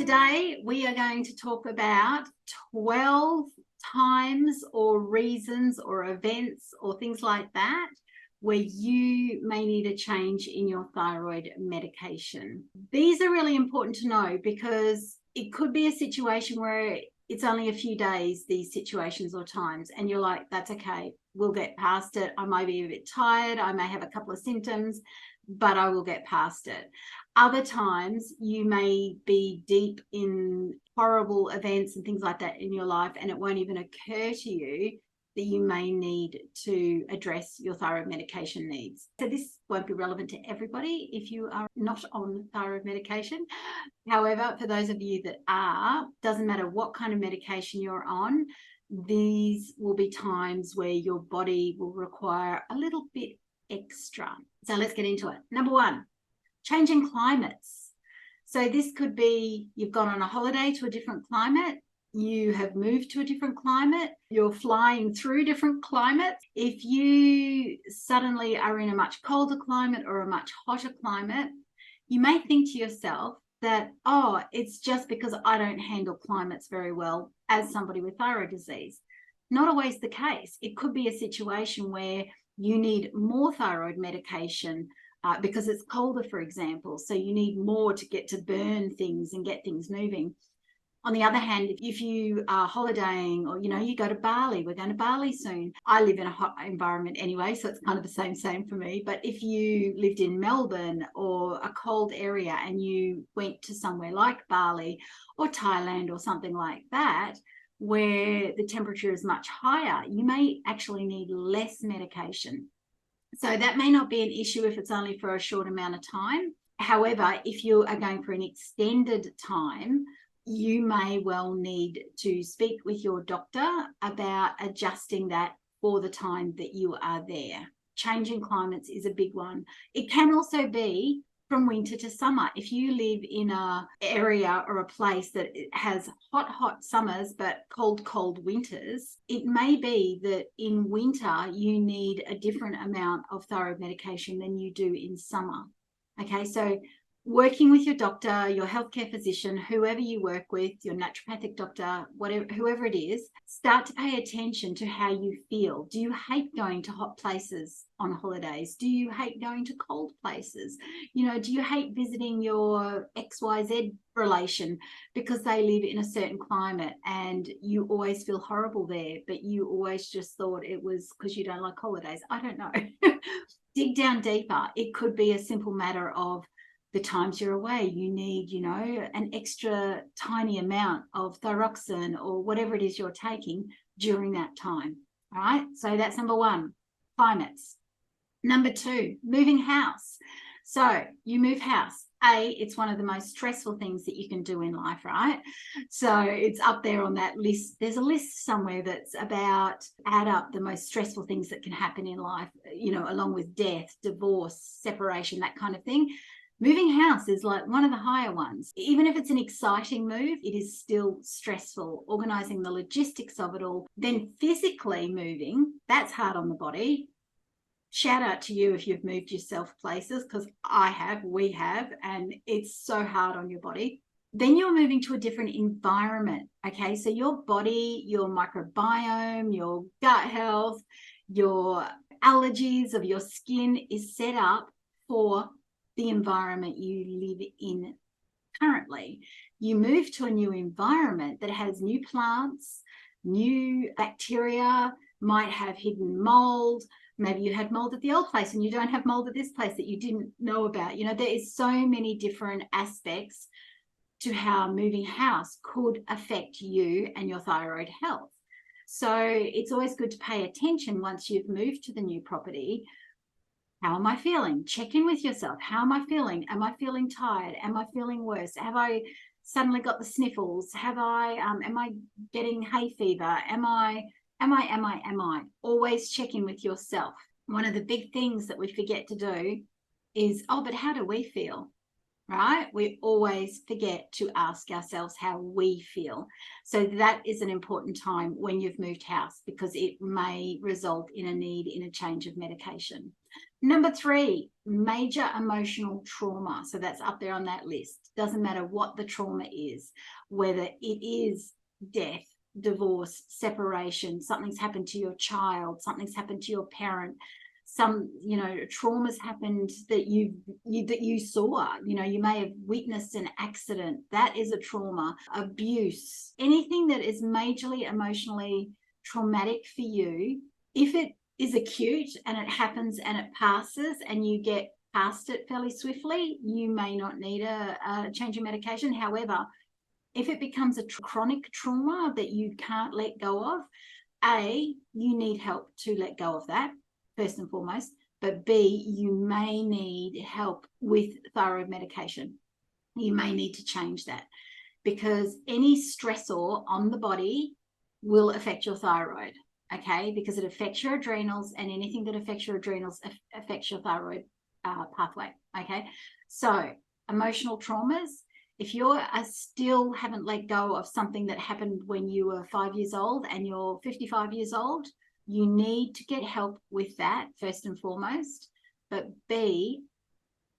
Today we are going to talk about 12 times or reasons or events or things like that where you may need a change in your thyroid medication. These are really important to know because it could be a situation where it's only a few days, these situations or times, and you're like, that's okay, we'll get past it. I might be a bit tired, I may have a couple of symptoms, but I will get past it. Other times you may be deep in horrible events and things like that in your life, and it won't even occur to you that you may need to address your thyroid medication needs. So this won't be relevant to everybody if you are not on thyroid medication. However, for those of you that are, doesn't matter what kind of medication you're on, these will be times where your body will require a little bit extra. So let's get into it. Number one, changing climates. So this could be you've gone on a holiday to a different climate, you have moved to a different climate, you're flying through different climates. If you suddenly are in a much colder climate or a much hotter climate, you may think to yourself that, oh, it's just because I don't handle climates very well as somebody with thyroid disease. Not always the case. It could be a situation where you need more thyroid medication because it's colder, for example. So you need more to get to burn things and get things moving. On the other hand, if you are holidaying or, you go to Bali, we're going to Bali soon. I live in a hot environment anyway, so it's kind of the same for me. But if you lived in Melbourne or a cold area and you went to somewhere like Bali or Thailand or something like that, where the temperature is much higher, you may actually need less medication. So that may not be an issue if it's only for a short amount of time. However, if you are going for an extended time, you may well need to speak with your doctor about adjusting that for the time that you are there. Changing climates is a big one. It can also be from winter to summer. If you live in an area or a place that has hot summers but cold winters, it may be that in winter you need a different amount of thyroid medication than you do in summer. Okay, so working with your doctor, your healthcare physician, whoever you work with, your naturopathic doctor, whoever it is, start to pay attention to how you feel. Do you hate going to hot places on holidays? Do you hate going to cold places? Do you hate visiting your XYZ relation because they live in a certain climate and you always feel horrible there, but you always just thought it was because you don't like holidays? I don't know. Dig down deeper. It could be a simple matter of the times you're away, you need, an extra tiny amount of thyroxine or whatever it is you're taking during that time. All right. So that's number one, climates. Number two, moving house. So you move house. It's one of the most stressful things that you can do in life, right? So it's up there on that list. There's a list somewhere that's about add up the most stressful things that can happen in life, along with death, divorce, separation, that kind of thing. Moving house is like one of the higher ones. Even if it's an exciting move, it is still stressful. Organizing the logistics of it all, then physically moving, that's hard on the body. Shout out to you if you've moved yourself places, because we have, and it's so hard on your body. Then you're moving to a different environment. Okay, so your body, your microbiome, your gut health, your allergies of your skin is set up for the environment you live in currently. You move to a new environment that has new plants, new bacteria, might have hidden mold. Maybe you had mold at the old place and you don't have mold at this place that you didn't know about. There is so many different aspects to how moving house could affect you and your thyroid health. So it's always good to pay attention once you've moved to the new property. How am I feeling? Check in with yourself. How am I feeling? Am I feeling tired? Am I feeling worse? Have I suddenly got the sniffles? Am I getting hay fever? Am I? Always check in with yourself. One of the big things that we forget to do is, but how do we feel? Right? We always forget to ask ourselves how we feel. So that is an important time when you've moved house, because it may result in a need in a change of medication. Number 3, major emotional trauma. So that's up there on that list. Doesn't matter what the trauma is, whether it is death, divorce, separation, something's happened to your child, something's happened to your parent, some, you know, traumas happened that you saw, you know, you may have witnessed an accident. That is a trauma. Abuse, anything that is majorly emotionally traumatic for you, if it is acute and it happens and it passes and you get past it fairly swiftly, you may not need a change in medication. However, if it becomes a chronic trauma that you can't let go of, A, you need help to let go of that, first and foremost, but B, you may need help with thyroid medication. You may need to change that, because any stressor on the body will affect your thyroid, okay? Because it affects your adrenals, and anything that affects your adrenals affects your thyroid pathway, okay? So emotional traumas, if you still haven't let go of something that happened when you were 5 years old and you're 55 years old, you need to get help with that first and foremost. But B,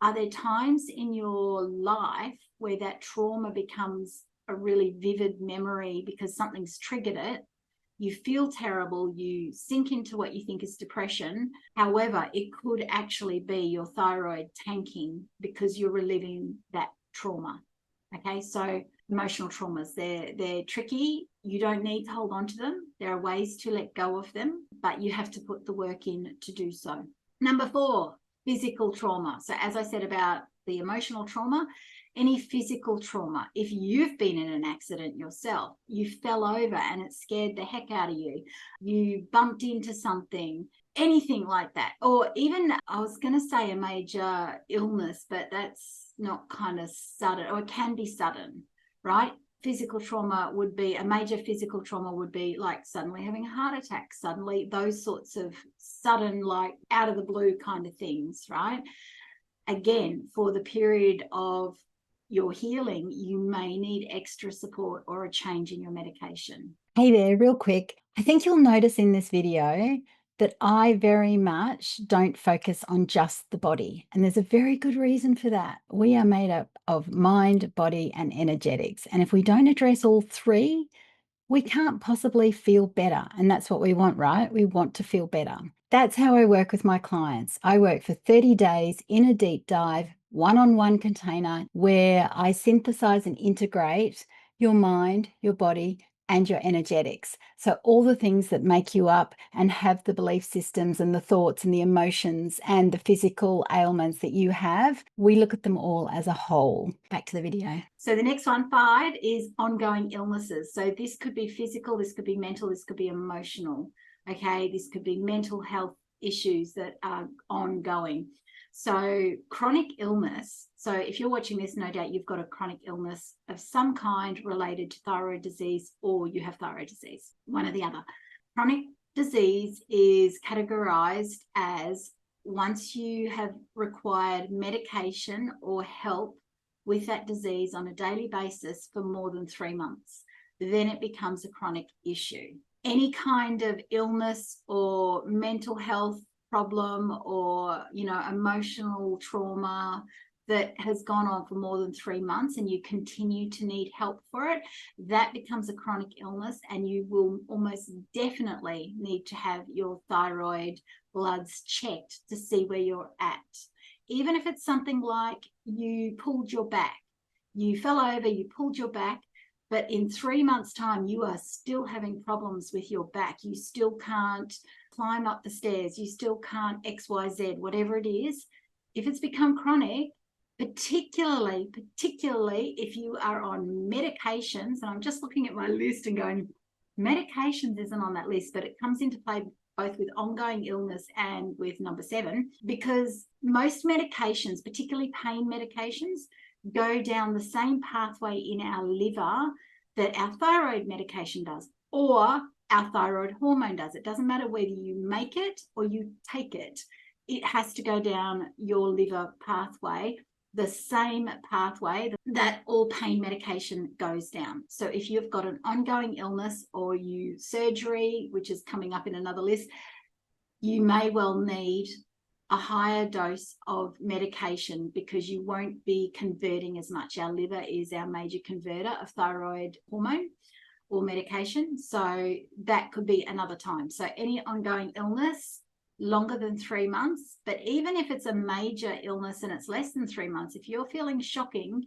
are there times in your life where that trauma becomes a really vivid memory because something's triggered it? You feel terrible, you sink into what you think is depression. However, it could actually be your thyroid tanking because you're reliving that trauma. Okay, so emotional traumas, they're tricky. You don't need to hold on to them. There are ways to let go of them, but you have to put the work in to do so. Number 4, physical trauma. So as I said about the emotional trauma, any physical trauma, if you've been in an accident yourself, you fell over and it scared the heck out of you, you bumped into something, anything like that, or even, I was going to say a major illness, but that's not kind of sudden, or it can be sudden, right? Physical trauma would be, a major physical trauma would be like suddenly having a heart attack, suddenly, those sorts of sudden, like out of the blue kind of things, right? Again, for the period of your healing, you may need extra support or a change in your medication. Hey there, real quick. I think you'll notice in this video that I very much don't focus on just the body. And there's a very good reason for that. We are made up of mind, body, and energetics. And if we don't address all 3, we can't possibly feel better. And that's what we want, right? We want to feel better. That's how I work with my clients. I work for 30 days in a deep dive, one-on-one container where I synthesize and integrate your mind, your body, and your energetics. So all the things that make you up and have the belief systems and the thoughts and the emotions and the physical ailments that you have, we look at them all as a whole. Back to the video. So the next one, 5, is ongoing illnesses. So this could be physical, this could be mental, this could be emotional. Okay, this could be mental health issues that are ongoing. So chronic illness. So if you're watching this, no doubt you've got a chronic illness of some kind related to thyroid disease, or you have thyroid disease, one or the other. Chronic disease is categorized as once you have required medication or help with that disease on a daily basis for more than 3 months, then it becomes a chronic issue. Any kind of illness or mental health problem or, you know, emotional trauma that has gone on for more than 3 months and you continue to need help for it, that becomes a chronic illness, and you will almost definitely need to have your thyroid bloods checked to see where you're at. Even if it's something like you pulled your back, you fell over, you pulled your back, but in 3 months' time, you are still having problems with your back. You still can't climb up the stairs. You still can't XYZ, whatever it is. If it's become chronic, particularly if you are on medications, and I'm just looking at my list and going, medications isn't on that list, but it comes into play both with ongoing illness and with number 7, because most medications, particularly pain medications, go down the same pathway in our liver that our thyroid medication does, or our thyroid hormone does. It doesn't matter whether you make it or you take it. It has to go down your liver pathway, the same pathway that all pain medication goes down. So if you've got an ongoing illness or you surgery, which is coming up in another list, you may well need a higher dose of medication because you won't be converting as much. Our liver is our major converter of thyroid hormone or medication. So that could be another time. So any ongoing illness longer than 3 months, but even if it's a major illness and it's less than 3 months, if you're feeling shocking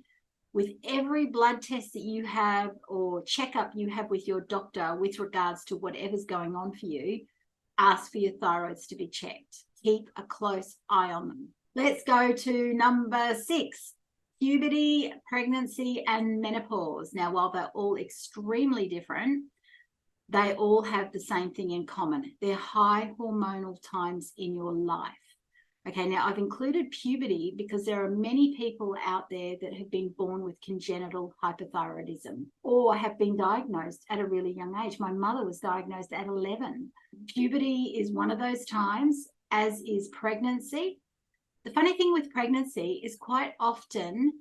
with every blood test that you have or checkup you have with your doctor with regards to whatever's going on for you, ask for your thyroids to be checked. Keep a close eye on them. Let's go to number 6, puberty, pregnancy, and menopause. Now, while they're all extremely different, they all have the same thing in common. They're high hormonal times in your life. Okay, now I've included puberty because there are many people out there that have been born with congenital hypothyroidism or have been diagnosed at a really young age. My mother was diagnosed at 11. Puberty is one of those times, as is pregnancy. The funny thing with pregnancy is quite often,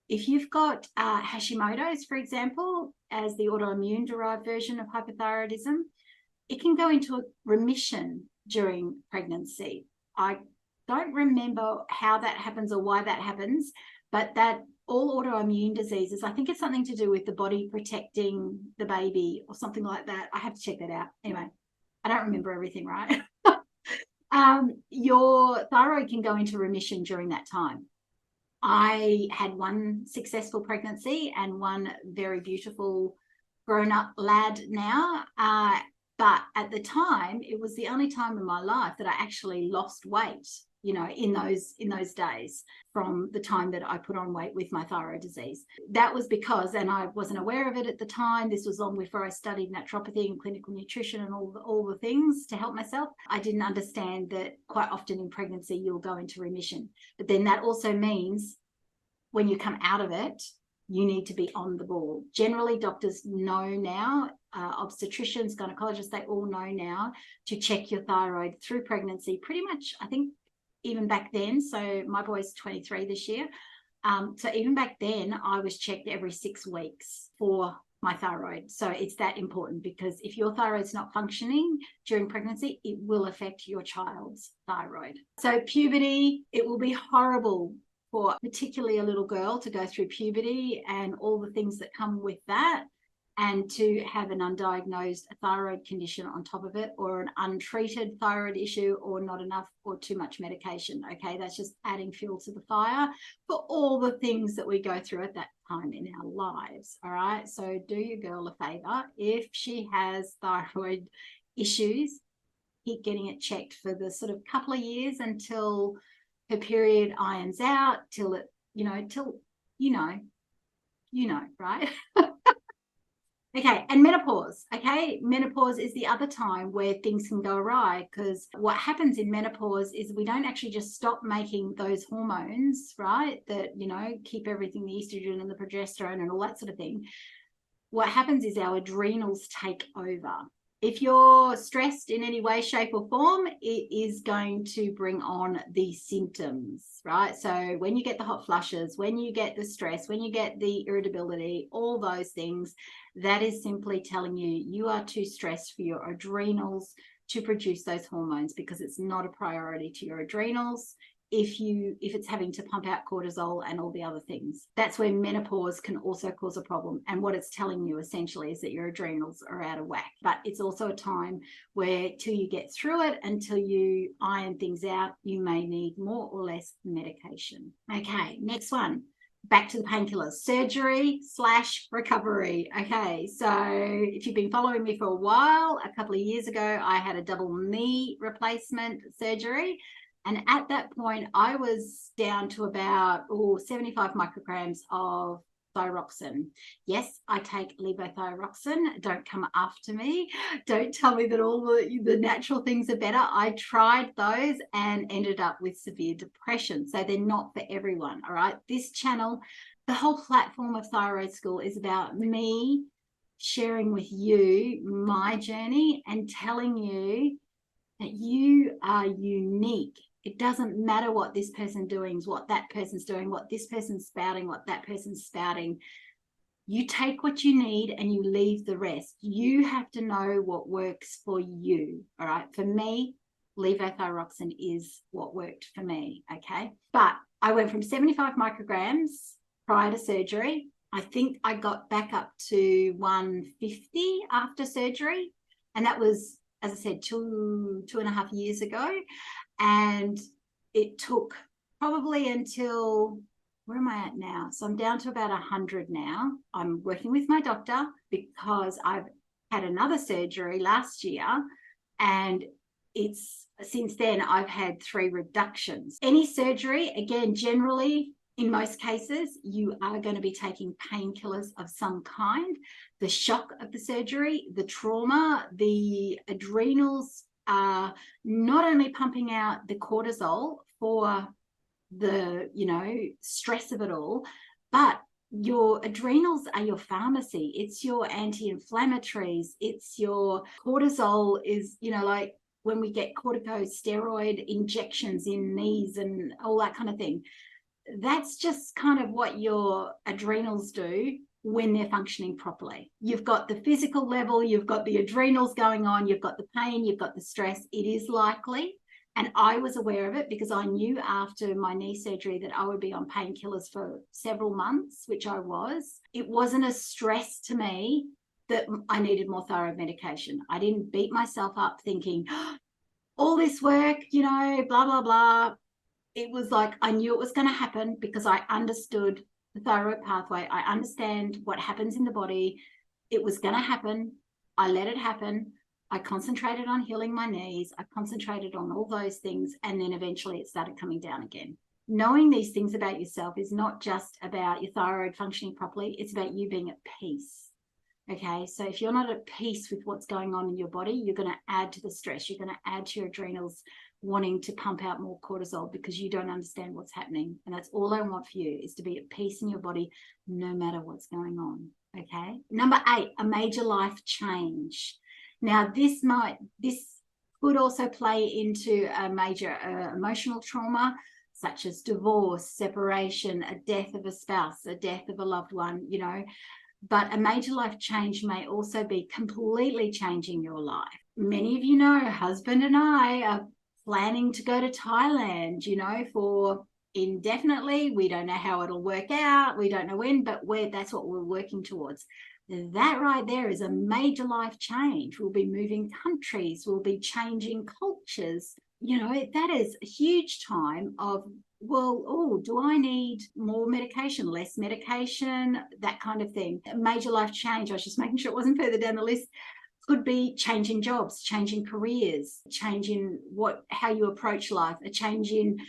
if you've got Hashimoto's, for example, as the autoimmune derived version of hypothyroidism, it can go into a remission during pregnancy. I don't remember how that happens or why that happens, but that all autoimmune diseases, I think it's something to do with the body protecting the baby or something like that. I have to check that out. Anyway, I don't remember everything, right? Your thyroid can go into remission during that time. I had one successful pregnancy and one very beautiful grown-up lad now. But at the time, it was the only time in my life that I actually lost weight, you know, in those days from the time that I put on weight with my thyroid disease. That was because, and I wasn't aware of it at the time, this was long before I studied naturopathy and clinical nutrition and all the things to help myself. I didn't understand that quite often in pregnancy, you'll go into remission. But then that also means when you come out of it, you need to be on the ball. Generally, doctors know now, obstetricians, gynecologists, they all know now to check your thyroid through pregnancy. Pretty much, I think, even back then. So my boy's 23 this year. So even back then, I was checked every 6 weeks for my thyroid. So it's that important because if your thyroid's not functioning during pregnancy, it will affect your child's thyroid. So puberty, it will be horrible for particularly a little girl to go through puberty and all the things that come with that, and to have an undiagnosed thyroid condition on top of it, or an untreated thyroid issue, or not enough or too much medication. Okay, that's just adding fuel to the fire for all the things that we go through at that time in our lives. All right, so do your girl a favor. If she has thyroid issues, keep getting it checked for the sort of couple of years until her period irons out, till it, right? Okay, and menopause. Okay, menopause is the other time where things can go awry, because what happens in menopause is we don't actually just stop making those hormones, right, that, keep everything, the estrogen and the progesterone and all that sort of thing. What happens is our adrenals take over. If you're stressed in any way, shape, or form, it is going to bring on these symptoms, right? So when you get the hot flushes, when you get the stress, when you get the irritability, all those things, that is simply telling you you are too stressed for your adrenals to produce those hormones, because it's not a priority to your adrenals if it's having to pump out cortisol and all the other things. That's where menopause can also cause a problem. And what it's telling you essentially is that your adrenals are out of whack. But it's also a time where, till you get through it, until you iron things out, you may need more or less medication. Okay, next one. Back to the painkillers. Surgery/recovery. Okay, so if you've been following me for a while, a couple of years ago, I had a double knee replacement surgery. And at that point, I was down to about 75 micrograms of thyroxine. Yes, I take levothyroxine. Don't come after me. Don't tell me that all the natural things are better. I tried those and ended up with severe depression. So they're not for everyone, all right? This channel, the whole platform of Thyroid School is about me sharing with you my journey and telling you that you are unique. It doesn't matter what this person's doing, what that person's doing, what this person's spouting, what that person's spouting. You take what you need and you leave the rest. You have to know what works for you. All right. For me, levothyroxine is what worked for me, okay? But I went from 75 micrograms prior to surgery. I think I got back up to 150 after surgery. And that was, as I said, 2.5 years ago. And it took probably until, where am I at now? So I'm down to about 100 now. I'm working with my doctor because I've had another surgery last year, and it's since then I've had 3 reductions. Any surgery, again, generally, in most cases, you are going to be taking painkillers of some kind. The shock of the surgery, the trauma, the adrenals are not only pumping out the cortisol for the, stress of it all, but your adrenals are your pharmacy. It's your anti-inflammatories. It's your cortisol is, like when we get corticosteroid injections in knees and all that kind of thing. That's just kind of what your adrenals do when they're functioning properly. You've got the physical level, you've got the adrenals going on, you've got the pain, you've got the stress. It is likely, and I was aware of it because I knew after my knee surgery that I would be on painkillers for several months, which I was. It wasn't a stress to me that I needed more thyroid medication. I didn't beat myself up thinking, all this work, blah, blah, blah. It was like I knew it was going to happen because I understood the thyroid pathway. I understand what happens in the body. It was going to happen. I let it happen. I concentrated on healing my knees. I concentrated on all those things. And then eventually it started coming down again. Knowing these things about yourself is not just about your thyroid functioning properly. It's about you being at peace. Okay, so if you're not at peace with what's going on in your body, you're going to add to the stress. You're going to add to your adrenals wanting to pump out more cortisol because you don't understand what's happening. And that's all I want for you, is to be at peace in your body no matter what's going on. Okay. Number 8, a major life change. Now, this could also play into a major emotional trauma, such as divorce, separation, a death of a spouse, a death of a loved one, But a major life change may also be completely changing your life. Many of you know, husband and I are planning to go to Thailand, for indefinitely. We don't know how it'll work out. We don't know when, but that's what we're working towards. That right there is a major life change. We'll be moving countries. We'll be changing cultures. That is a huge time of, do I need more medication, less medication, that kind of thing. A major life change, I was just making sure it wasn't further down the list, could be changing jobs, changing careers, changing how you approach life, a change in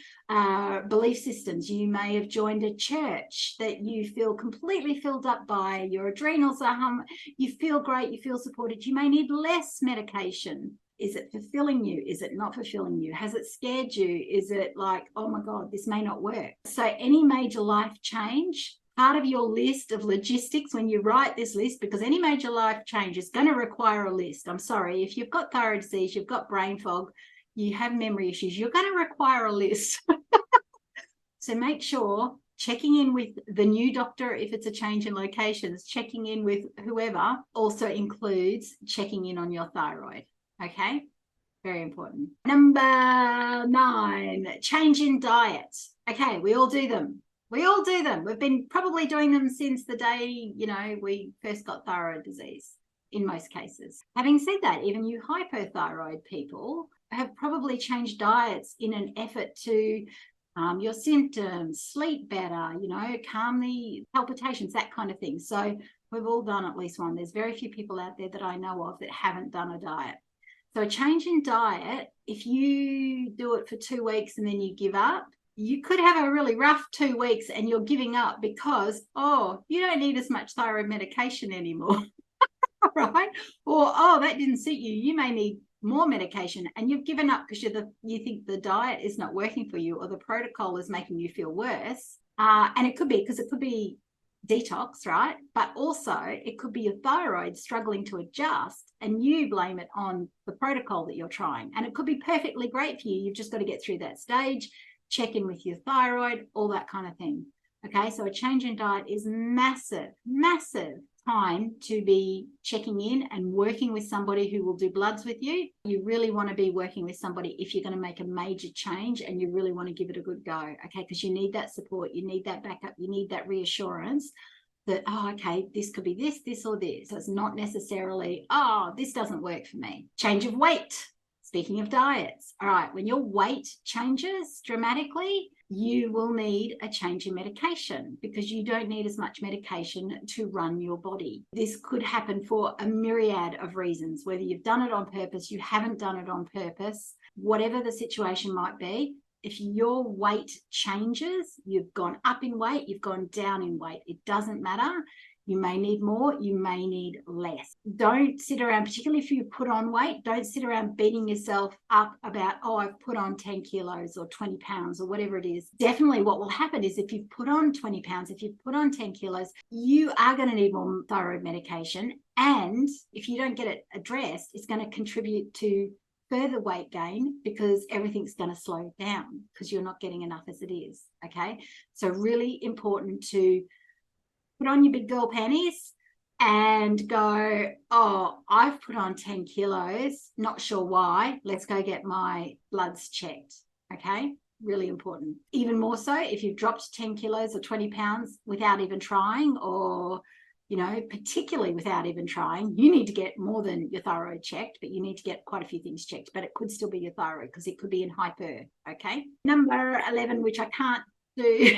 belief systems. You may have joined a church that you feel completely filled up by. Your adrenals are you feel great, you feel supported. You may need less medication. Is it fulfilling you? Is it not fulfilling you? Has it scared you? Is it like, oh my God, this may not work? So any major life change, part of your list of logistics when you write this list, because any major life change is going to require a list. I'm sorry, if you've got thyroid disease, you've got brain fog, you have memory issues, you're going to require a list. So make sure checking in with the new doctor, if it's a change in locations, checking in with whoever also includes checking in on your thyroid. Okay, very important. Number 9, change in diet. Okay, we all do them. We've been probably doing them since the day, we first got thyroid disease in most cases. Having said that, even you hypothyroid people have probably changed diets in an effort to calm your symptoms, sleep better, calm the palpitations, that kind of thing. So we've all done at least one. There's very few people out there that I know of that haven't done a diet. So a change in diet, if you do it for 2 weeks and then you give up, you could have a really rough 2 weeks and you're giving up because, you don't need as much thyroid medication anymore, right? Or, that didn't suit you. You may need more medication and you've given up because you think the diet is not working for you or the protocol is making you feel worse. And it could be detox, right? But also it could be your thyroid struggling to adjust and you blame it on the protocol that you're trying. And it could be perfectly great for you. You've just got to get through that stage, check in with your thyroid, all that kind of thing. Okay, so a change in diet is massive time to be checking in and working with somebody who will do bloods with you. You really want to be working with somebody if you're going to make a major change and you really want to give it a good go, okay? Because you need that support, you need that backup, you need that reassurance that, oh, okay, this could be this, or this. So it's not necessarily, oh, this doesn't work for me. Change of weight. Speaking of diets, all right, when your weight changes dramatically, you will need a change in medication because you don't need as much medication to run your body. This could happen for a myriad of reasons, whether you've done it on purpose, you haven't done it on purpose, whatever the situation might be. If your weight changes, you've gone up in weight, you've gone down in weight, it doesn't matter. You may need more, you may need less. Don't sit around, particularly if you put on weight, don't sit around beating yourself up about, oh, I've put on 10 kilos or 20 pounds or whatever it is. Definitely what will happen is if you've put on 20 pounds, if you've put on 10 kilos, you are going to need more thyroid medication. And if you don't get it addressed, it's going to contribute to further weight gain because everything's going to slow down because you're not getting enough as it is, okay? So really important to put on your big girl panties and go, oh, I've put on 10 kilos, not sure why. Let's go get my bloods checked, okay? Really important. Even more so if you've dropped 10 kilos or 20 pounds without even trying or, you know, particularly without even trying, you need to get more than your thyroid checked, but you need to get quite a few things checked, but it could still be your thyroid because it could be in hyper, okay? Number 11, which I can't do.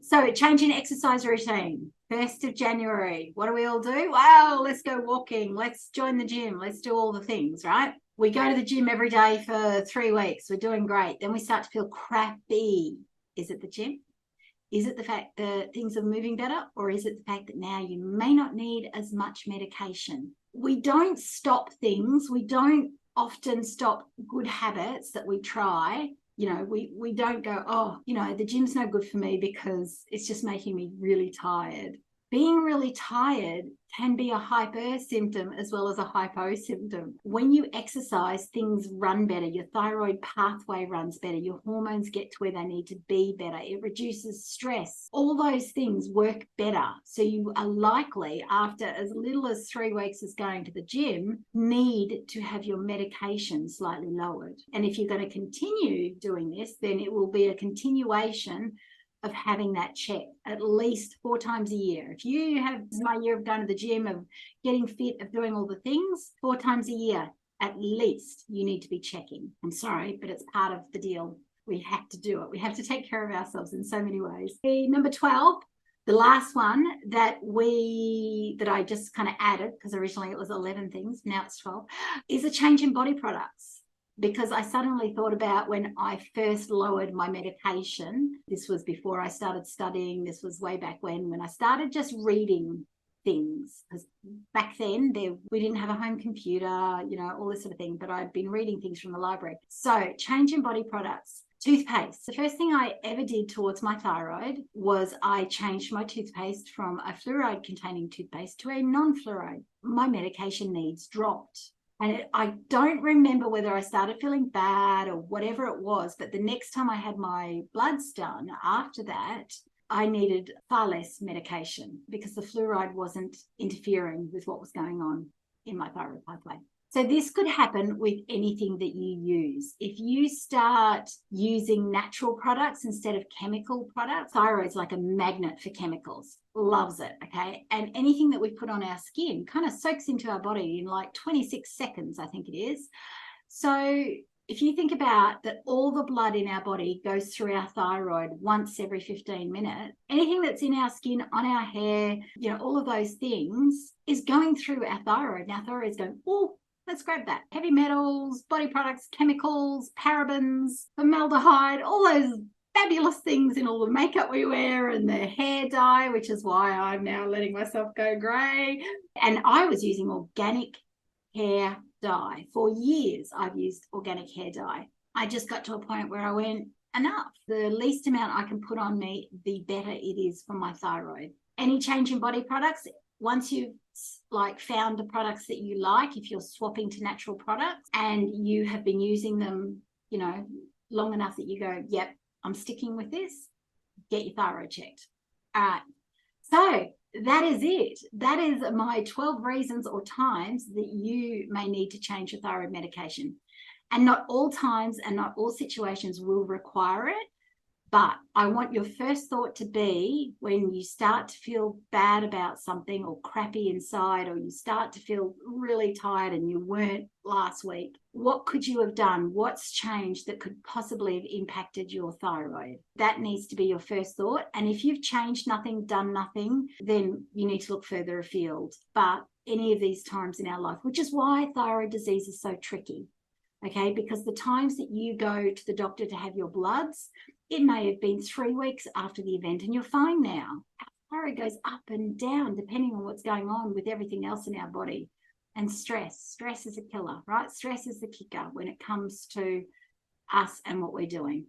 So changing exercise routine, 1st of January. What do we all do? Well, let's go walking. Let's join the gym. Let's do all the things, right? We go to the gym every day for 3 weeks. We're doing great. Then we start to feel crappy. Is it the gym? Is it the fact that things are moving better? Or is it the fact that now you may not need as much medication? We don't stop things. We don't often stop good habits that we try. You know, we don't go, oh, you know, the gym's no good for me because it's just making me really tired. Being really tired can be a hyper symptom as well as a hypo symptom. When you exercise, things run better. Your thyroid pathway runs better. Your hormones get to where they need to be better. It reduces stress. All those things work better. So you are likely, after as little as 3 weeks as going to the gym, need to have your medication slightly lowered. And if you're going to continue doing this, then it will be a continuation of having that check at least 4 times a year. If you have my year of going to the gym, of getting fit, of doing all the things, 4 times a year, at least you need to be checking. I'm sorry, but it's part of the deal. We have to do it. We have to take care of ourselves in so many ways. Number 12, the last one that I just kind of added, because originally it was 11 things, now it's 12, is a change in body products. Because I suddenly thought about when I first lowered my medication. This was before I started studying. This was way back when I started just reading things. Because back then we didn't have a home computer, you know, all this sort of thing. But I'd been reading things from the library. So change in body products. Toothpaste. The first thing I ever did towards my thyroid was I changed my toothpaste from a fluoride containing toothpaste to a non-fluoride. My medication needs dropped. And I don't remember whether I started feeling bad or whatever it was, but the next time I had my bloods done after that, I needed far less medication because the fluoride wasn't interfering with what was going on in my thyroid pathway. So this could happen with anything that you use. If you start using natural products instead of chemical products, thyroid's like a magnet for chemicals, loves it, okay? And anything that we put on our skin kind of soaks into our body in like 26 seconds, I think it is. So if you think about that, all the blood in our body goes through our thyroid once every 15 minutes. Anything that's in our skin, on our hair, you know, all of those things is going through our thyroid. Now, thyroid's going, oh, let's grab that. Heavy metals, body products, chemicals, parabens, formaldehyde, all those fabulous things in all the makeup we wear and the hair dye, which is why I'm now letting myself go grey. And I was using organic hair dye. For years, I've used organic hair dye. I just got to a point where I went, enough. The least amount I can put on me, the better it is for my thyroid. Any change in body products, once you've like found the products that you like, if you're swapping to natural products and you have been using them, you know, long enough that you go, yep, I'm sticking with this, get your thyroid checked. All right. So that is it. That is my 12 reasons or times that you may need to change your thyroid medication. And not all times and not all situations will require it. But I want your first thought to be, when you start to feel bad about something or crappy inside, or you start to feel really tired and you weren't last week, what could you have done? What's changed that could possibly have impacted your thyroid? That needs to be your first thought. And if you've changed nothing, done nothing, then you need to look further afield. But any of these times in our life, which is why thyroid disease is so tricky, okay? Because the times that you go to the doctor to have your bloods, it may have been 3 weeks after the event and you're fine now. Our thyroid goes up and down depending on what's going on with everything else in our body. And stress is a killer, right? Stress is the kicker when it comes to us and what we're doing.